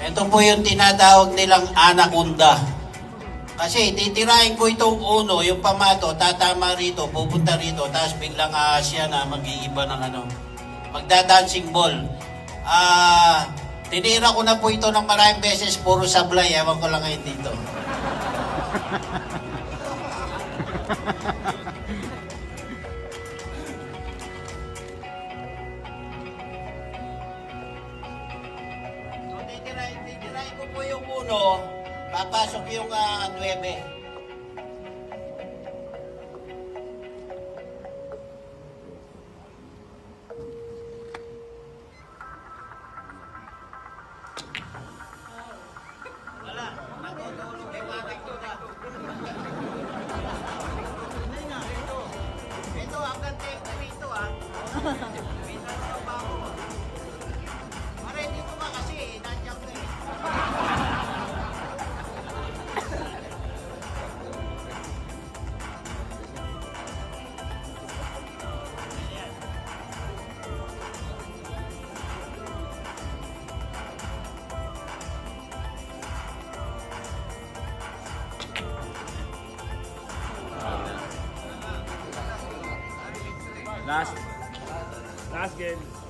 Ito po yung tinatawag nilang anaconda. Kasi titirahin ko itong uno, yung pamato, tatama rito, pupunta rito, tapos biglang ahas yan na mag-iiba ng ano, magda-dancing ball. Tinira ko na po ito ng maraming beses, puro sablay, ewan ko lang ngayon dito. So, titirahin ko po yung uno, papasok yung 9. Wala, natutulog yung anak ko na. Ito, hanggang 10 dito Minsan na ba ako? Pare, dito ba kasi, nandiyan ko Last game.